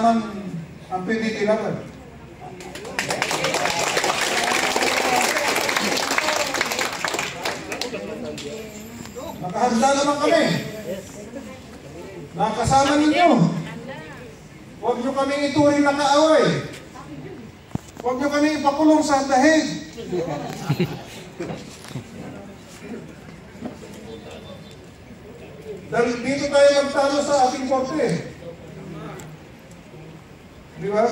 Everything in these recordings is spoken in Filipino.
naman ang PDP laban. Nakahanda naman kami. Nakasama ninyo. Huwag nyo kami ituring na kaaway. Huwag nyo kami ipakulong sa dahig. Dahil dito tayo magtalo sa ating korte. Di ba?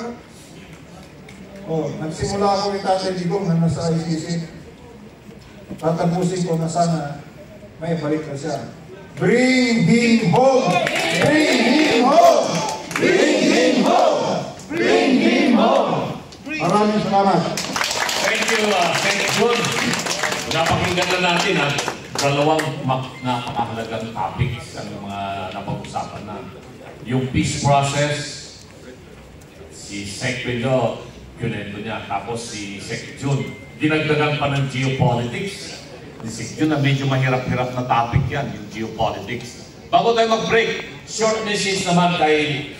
Nagsimula ako ni Tatay Digong na nasa ICC. Tatapusin ko na sana may balik na siya. Bring him home! Bring him home! Bring him home! Bring him home! Maraming salamat. Thank you, John. Napakinggan na natin dalawang napakahalagang topics ang mga napag-usapan na. Yung peace process, si Sec Pedro, kunento niya. Tapos si Sec Jun, dinagdagan pa ng geopolitics. Si Sec Jun na medyo mahirap-hirap na topic yan, yung geopolitics. Bago tayo mag-break, short message naman kay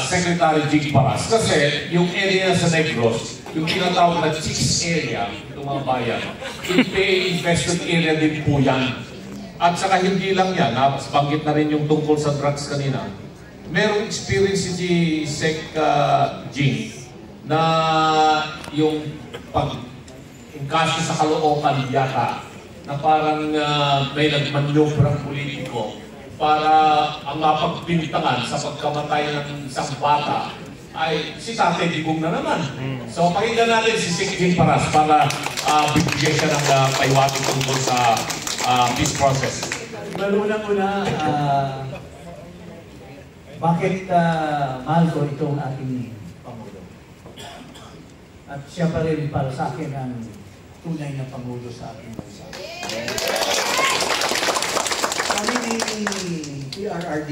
Secretary Jing Paras. Kasi yung area sa Negros, yung tinatawag na Chicks area, itong mga bayan, invested area din po yan. At saka hindi lang yan, banggit na rin yung tungkol sa drugs kanina. Merong experience si Sec Jing na yung pag-ingkasya sa kalookan yata na parang may nagmanyobrang politiko para ang mapagbintangan sa pagkamatay ng isang bata ay si Tatay Digong na naman. So pakinggan natin si Sec Jing Paras para bibigyan siya ng paiwating tungkol sa peace process. Unang-una, bakit mahal ko itong ating Pangulo? At siya pa rin para sa akin ang tunay na Pangulo sa ating bansa. Kami ni PRRD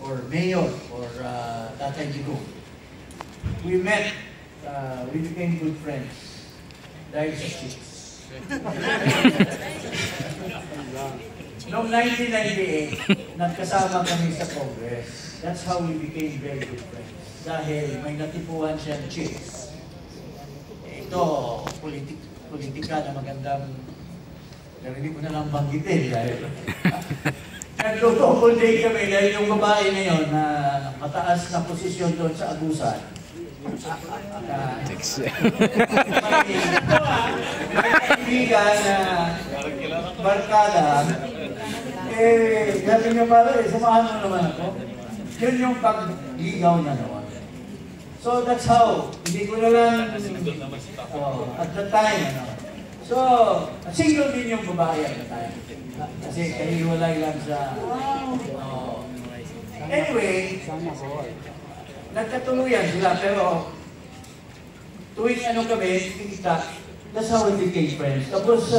or Mayor or Tatay Digong, we met, we became good friends dahil sa chicks. Noong 1998, nagkasama kami sa Congress. That's how we became very good friends. Dahil may natipuan siyang chicks. Ito, politika na magandang narinig ko na lang banggitin dahil nagtutupol day kami dahil yung babae na yun na mataas na posisyon doon sa abusan. Kaibigan na barkada, sabi niya pala, samahan mo naman ako. Yun yung pagligaw na naman. So that's how, hindi ko na lang, at the time, so, single din yung babae at the time. Kasi kahiwalay lang sa, anyway, nagkatuluyan sila, pero tuwing ano kami, kita, that's how we became friends. Tapos,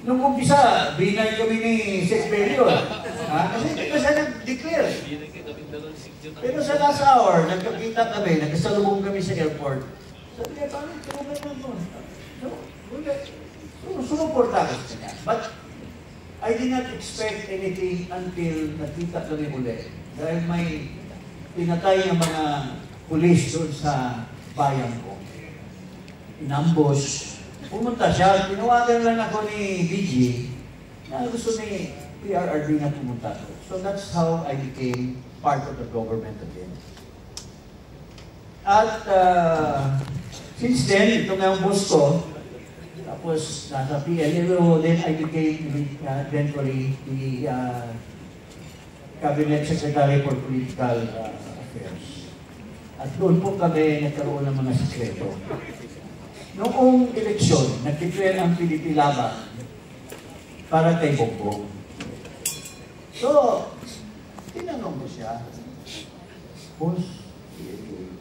nung umpisa, binay kami ni Sec Pedro. Kasi hindi pa siya nag-declare. Pero sa last hour, nagkakita kami, nagkasalubong kami sa airport. Sabi niya, paano tulungan mo? Sumuporta ko sa kanya. But, I did not expect anything until nakita kami ulit. Dahil may pinatay ng mga pulis doon sa bayan ko. Inambush. Pumunta siya, tinawagan lang ako ni BG na gusto ni PRRD na pumunta ko. So that's how I became part of the government again. At since then, ito nga ang boss ko, tapos nasa PLO, then I became eventually the Cabinet Secretary for Political Affairs. At doon po kami nagkaroon ng mga sikreto. Noong eleksyon, nag-declare ang PDP laban para kay Bongbong. So, tinanong ko siya, boss,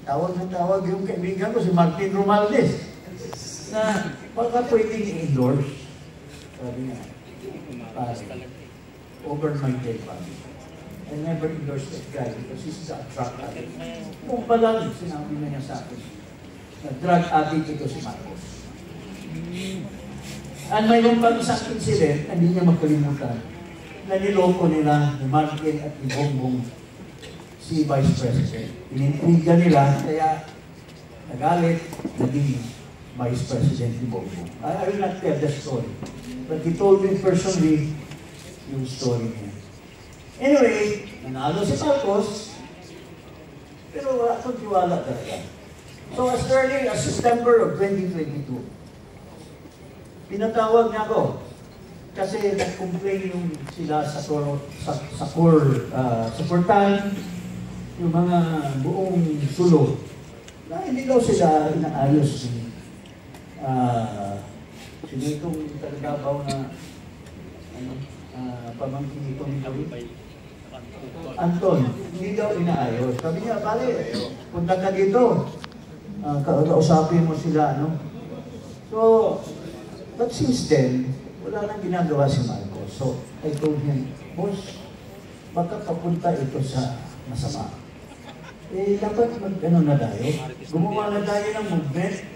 tawag na tawag yung kaibigan ko, si Martin Romualdez, na baka pwedeng i-endorse. Sabi niya, over my dead body. I never endorsed that guy because he's a drug addict. Kung pala, sinabi na niya sa akin, na drug addict ito si Marcos. At mayroon pang isang incident, hindi niya magkalimutan, na niloko nila ni Martin at ni Bongbong si Vice President. Inintriga nila, kaya nagalit, naging Vice President ni Bongbong. I will not tell the story. But he told me personally yung story niya. Anyway, nanalo si Marcos, pero wala akong tiwala talaga. So as early as September of 2022, pinatawag niya ako kasi nag-complain yung sila sa Portal, yung mga buong sulo, na hindi daw sila inaayos ni sino itong Tagabaw na pamangkin itong Anton, hindi daw inaayos. Sabi niya, pare, punta ka dito. Kausapin mo sila, no? So, but since then, wala nang ginagawa si Marcos. So, I told him, boss, baka papunta ito sa masama. Dapat mag-ano na tayo. Gumawa na tayo ng movement.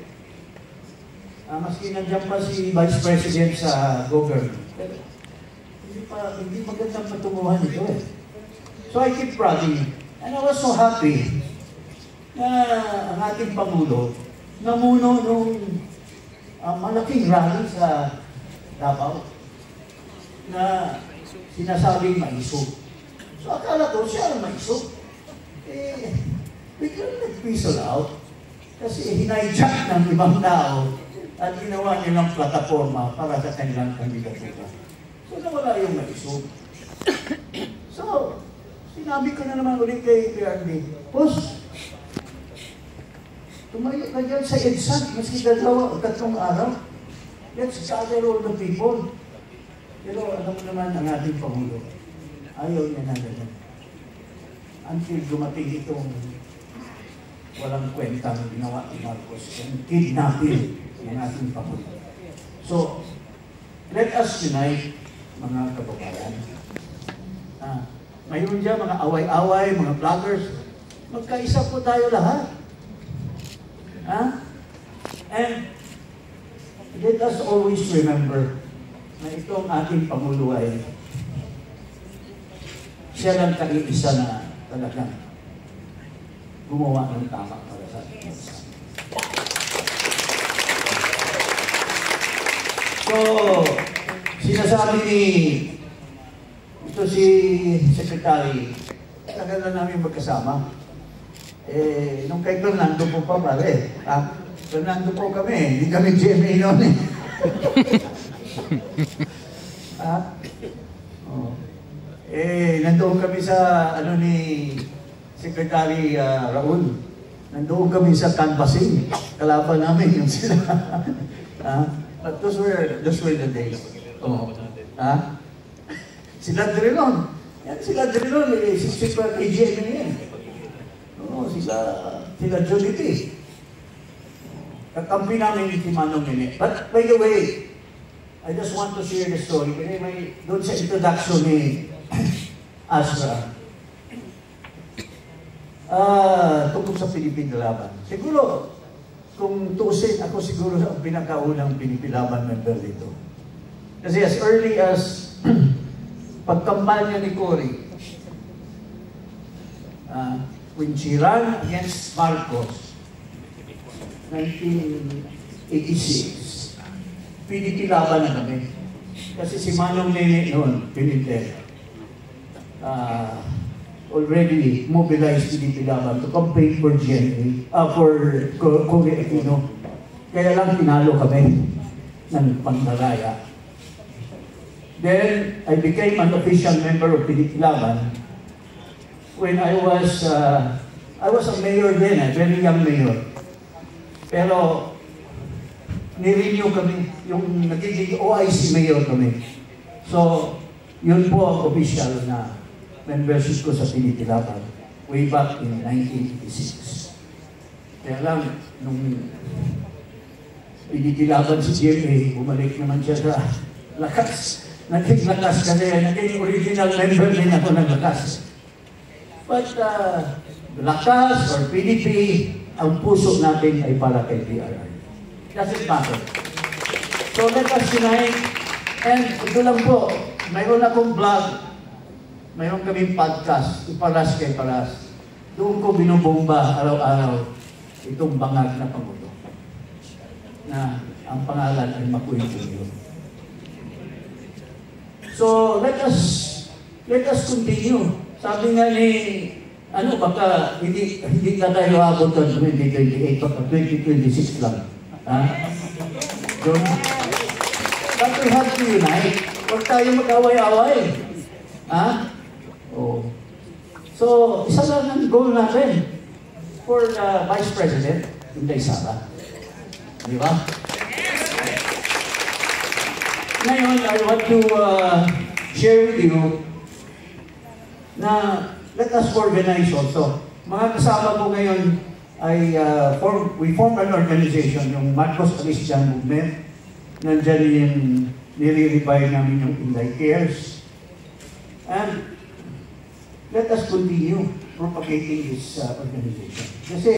Maski nandiyan pa si Vice President sa government. Pero, hindi magandang patunguhan ito eh. So I keep prodding. And I was so happy na ang ating Pangulo namuno nung malaking rally sa Davao na sinasabing maisog. So akala ko siya ang maisog. Biglang nag-whistle out kasi hinayjack ng ibang tao at ginawa nilang plataforma para sa kanilang kandidatura. So nawala yung maisog. So, sinabi ko na naman ulit kay PRD, boss, tumayo ka dyan sa EDSA, maski 2 o 3 araw. Let's gather all the people. Pero alam mo naman ang ating Pangulo, ayaw niya na ganyan. Until dumating itong walang kwentang ginawa ni Marcos, yung kidnapping ng ating Pangulo. So, let us unite, mga kababayan. Mayroon dyan mga away-away, mga vloggers. Magkaisa po tayo lahat. And let us always remember na itong ating Pangulo ay siya lang kag-iisa na talagang gumawa ng tama para sa ating bansa. So, sinasabi ni ito si Secretary, tagal na namin magkasama. Nung kay Fernando po pa pare, Fernando po kami, hindi kami GMA noon eh. Nandoon kami sa ano ni Secretary Raul. Nandoon kami sa canvassing. Kalaban namin yung sila. But those were the days. Sila Drilon. Yan, sila Drilon, super AGM na yan. Sila Jollity. Kakampi namin si Manong Nene. But by the way, I just want to share the story. Kasi may doon sa introduction ni Asra. Tungkol sa Philippine Laban. Siguro, kung tuusin, ako siguro ang pinakaunang Pinipilaban member dito. Kasi as early as pagkampanya ni Cory, when she ran against Marcos, 1986, Pinipilaban na kami. Kasi si Manong Nene noon, Pinintel, already mobilized Pinipilaban to campaign for GNA, for Cory Aquino. Kaya lang tinalo kami ng Pantalaya. Then, I became an official member of Pinipilaban when I was a mayor then, a very young mayor. Pero, nirenew kami, yung nagiging OIC mayor kami. So, yun po ang official na membership ko sa Pinipilaban way back in 1986. Kaya lang, nung Pinipilaban si GMA, bumalik naman siya sa lakas. Naging lakas kasi, naging original member din ako ng lakas. But lakas or PDP, ang puso natin ay para kay PRR. Doesn't matter. So let us unite. And ito lang po, mayroon akong vlog, mayroon kaming podcast, Iparas kay Paras. doon ko binubomba araw-araw itong bangag na Pangulo na ang pangalan ay Makoy Jr. So let us continue. Sabi nga ni baka hindi na tayo abot ng 2028, baka 2026 lang. John? But we have to unite. Huwag tayo mag-away-away. So, isa lang ang goal natin for the Vice President, Inday Sara. Di ba? Ngayon, I want to share with you na let us organize also. Mga kasama ko ngayon ay we form an organization, yung Marcos Christian Movement. Nandyan yung nire-revive namin yung Inday Cares. And let us continue propagating this organization. Kasi